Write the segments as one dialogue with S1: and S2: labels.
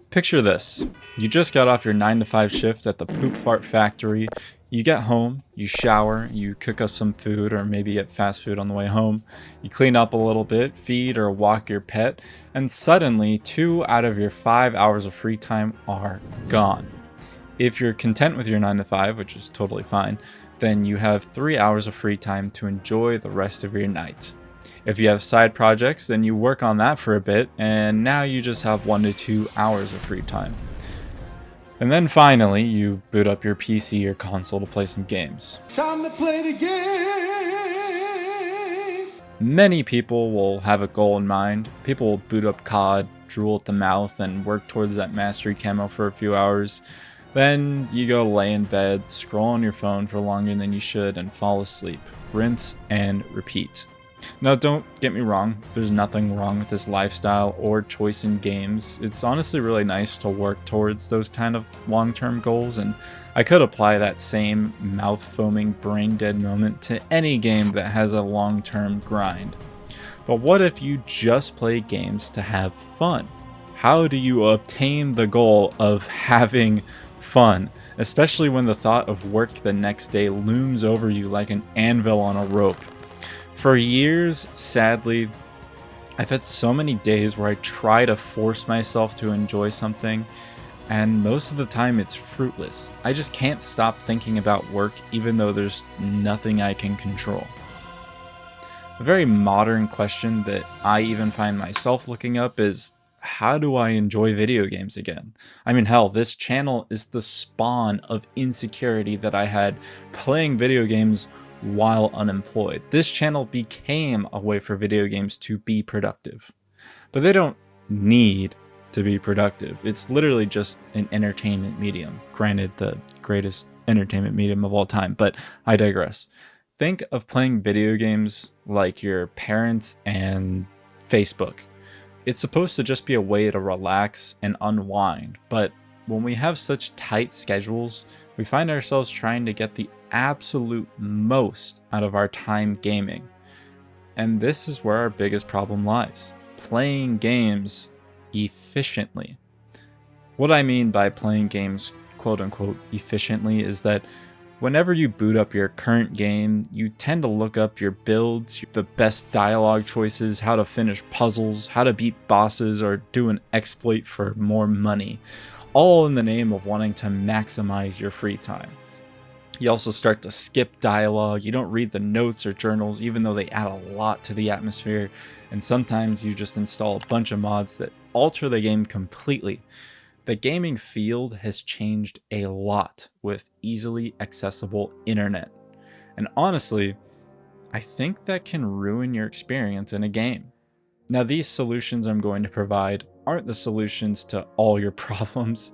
S1: Picture this. You just got off your 9 to 5 shift at the poop fart factory. You get home, you shower, you cook up some food or maybe get fast food on the way home. You clean up a little bit, feed or walk your pet, and suddenly 2 out of your 5 hours of free time are gone. If you're content with your 9 to 5, which is totally fine, then you have 3 hours of free time to enjoy the rest of your night. If you have side projects, then you work on that for a bit, and now you just have 1 to 2 hours of free time. And then finally, you boot up your PC or console to play some games.
S2: Time to play the game!
S1: Many people will have a goal in mind. People will boot up COD, drool at the mouth, and work towards that mastery camo for a few hours. Then you go lay in bed, scroll on your phone for longer than you should, and fall asleep. Rinse and repeat. Now, don't get me wrong, there's nothing wrong with this lifestyle or choice in games. It's honestly really nice to work towards those kind of long-term goals, and I could apply that same mouth-foaming, brain-dead moment to any game that has a long-term grind. But what if you just play games to have fun? How do you obtain the goal of having fun, especially when the thought of work the next day looms over you like an anvil on a rope? For years, sadly, I've had so many days where I try to force myself to enjoy something, and most of the time it's fruitless. I just can't stop thinking about work even though there's nothing I can control. A very modern question that I even find myself looking up is, how do I enjoy video games again? I mean, hell, this channel is the spawn of insecurity that I had playing video games while unemployed. This channel became a way for video games to be productive. But they don't need to be productive. It's literally just an entertainment medium. Granted, the greatest entertainment medium of all time, but I digress. Think of playing video games like your parents and Facebook. It's supposed to just be a way to relax and unwind, but when we have such tight schedules, we find ourselves trying to get the absolute most out of our time gaming. And this is where our biggest problem lies: playing games efficiently. What I mean by playing games quote unquote efficiently is that whenever you boot up your current game, you tend to look up your builds, the best dialogue choices, how to finish puzzles, how to beat bosses, or do an exploit for more money, all in the name of wanting to maximize your free time. You also start to skip dialogue, you don't read the notes or journals even though they add a lot to the atmosphere, and sometimes you just install a bunch of mods that alter the game completely. The gaming field has changed a lot with easily accessible internet. And honestly, I think that can ruin your experience in a game. Now, these solutions I'm going to provide aren't the solutions to all your problems,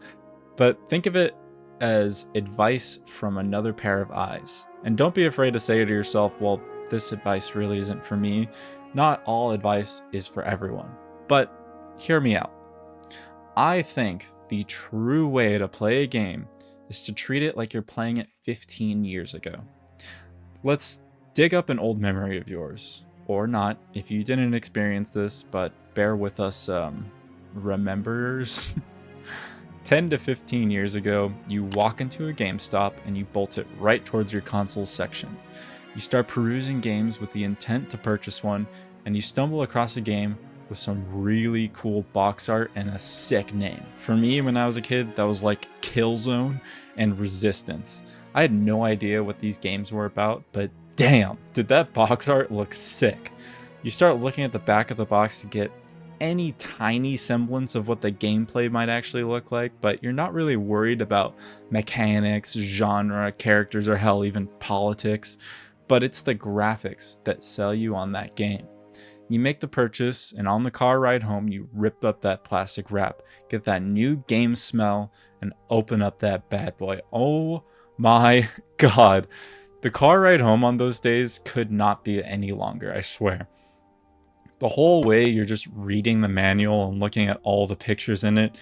S1: but think of it as advice from another pair of eyes. And don't be afraid to say to yourself, well, this advice really isn't for me. Not all advice is for everyone, but hear me out. I think the true way to play a game is to treat it like you're playing it 15 years ago. Let's dig up an old memory of yours, or not if you didn't experience this, but bear with us, rememberers. 10 to 15 years ago, you walk into a GameStop and you bolt it right towards your console section. You start perusing games with the intent to purchase one, and you stumble across a game with some really cool box art and a sick name. For me, when I was a kid, that was like Killzone and Resistance. I had no idea what these games were about, but damn, did that box art look sick. You start looking at the back of the box to get any tiny semblance of what the gameplay might actually look like, but you're not really worried about mechanics, genre, characters, or hell, even politics. But it's the graphics that sell you on that game. You make the purchase, and on the car ride home, you rip up that plastic wrap, get that new game smell, and open up that bad boy. Oh my god. The car ride home on those days could not be any longer, I swear. The whole way you're just reading the manual and looking at all the pictures in it,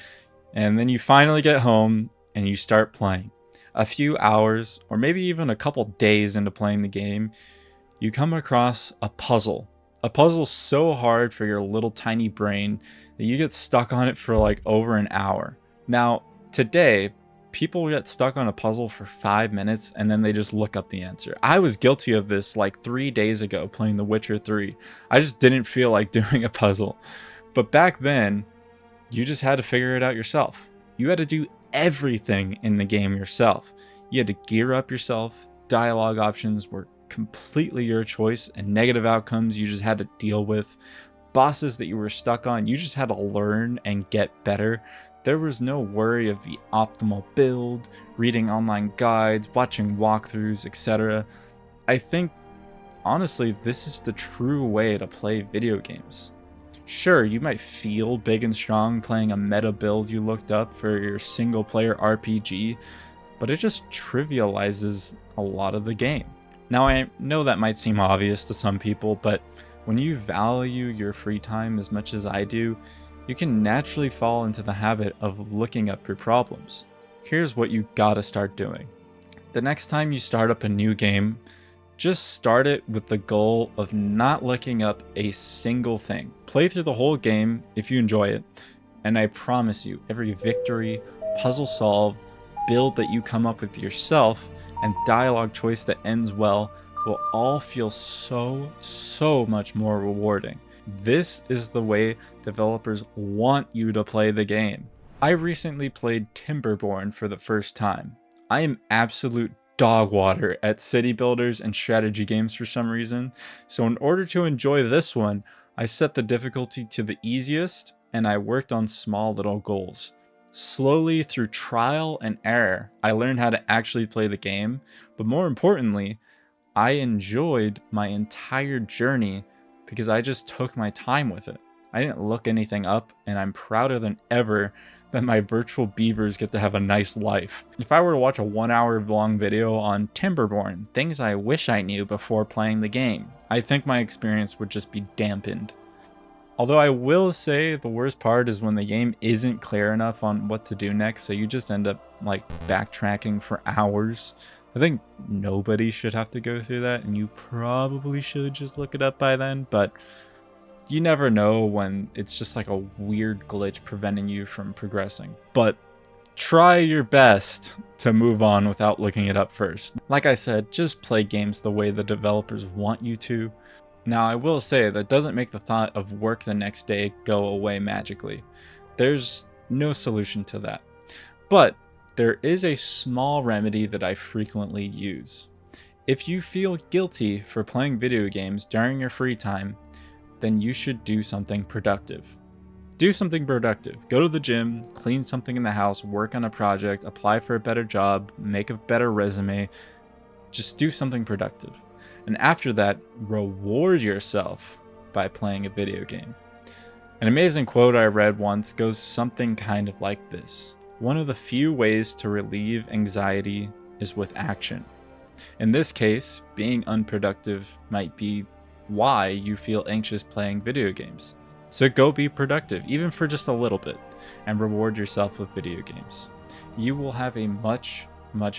S1: and then you finally get home and you start playing. A few hours, or maybe even a couple days into playing the game, you come across a puzzle. A puzzle so hard for your little tiny brain that you get stuck on it for like over an hour. Now, today, people get stuck on a puzzle for 5 minutes and then they just look up the answer. I was guilty of this like 3 days ago playing The Witcher 3. I just didn't feel like doing a puzzle. But back then, you just had to figure it out yourself. You had to do everything in the game yourself. You had to gear up yourself. Dialogue options were completely your choice, and negative outcomes you just had to deal with. Bosses that you were stuck on, you just had to learn and get better. There was no worry of the optimal build, reading online guides, watching walkthroughs, etc. I think, honestly, this is the true way to play video games. Sure, you might feel big and strong playing a meta build you looked up for your single player RPG, but it just trivializes a lot of the game. Now, I know that might seem obvious to some people, but when you value your free time as much as I do, you can naturally fall into the habit of looking up your problems. Here's what you gotta start doing. The next time you start up a new game, just start it with the goal of not looking up a single thing. Play through the whole game if you enjoy it, and I promise you, every victory, puzzle solve, build that you come up with yourself, and dialogue choice that ends well will all feel so much more rewarding. This is the way developers want you to play the game. I recently played Timberborn for the first time. I am absolute dog water at city builders and strategy games for some reason, so in order to enjoy this one, I set the difficulty to the easiest and I worked on small little goals. Slowly, through trial and error, I learned how to actually play the game, but more importantly, I enjoyed my entire journey because I just took my time with it. I didn't look anything up, and I'm prouder than ever that my virtual beavers get to have a nice life. If I were to watch a 1 hour long video on Timberborn, things I wish I knew before playing the game, I think my experience would just be dampened. Although I will say the worst part is when the game isn't clear enough on what to do next, so you just end up like backtracking for hours. I think nobody should have to go through that, and you probably should just look it up by then, but you never know when it's just like a weird glitch preventing you from progressing. But try your best to move on without looking it up first. Like I said, just play games the way the developers want you to. Now, I will say that doesn't make the thought of work the next day go away magically. There's no solution to that. But there is a small remedy that I frequently use. If you feel guilty for playing video games during your free time, then you should do something productive. Do something productive. Go to the gym, clean something in the house, work on a project, apply for a better job, make a better resume. Just do something productive. And after that, reward yourself by playing a video game. An amazing quote I read once goes something kind of like this. One of the few ways to relieve anxiety is with action. In this case, being unproductive might be why you feel anxious playing video games. So go be productive, even for just a little bit, and reward yourself with video games. You will have a much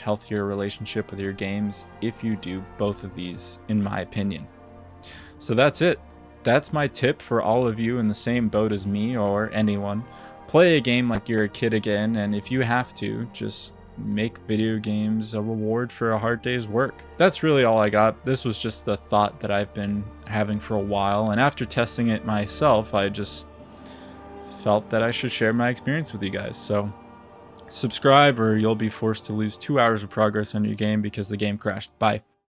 S1: healthier relationship with your games if you do both of these, in my opinion. So that's it. That's my tip for all of you in the same boat as me or anyone. Play a game like you're a kid again, and if you have to, just make video games a reward for a hard day's work. That's really all I got. This was just a thought that I've been having for a while, and after testing it myself, I just felt that I should share my experience with you guys. So subscribe or you'll be forced to lose 2 hours of progress on your game because the game crashed. Bye.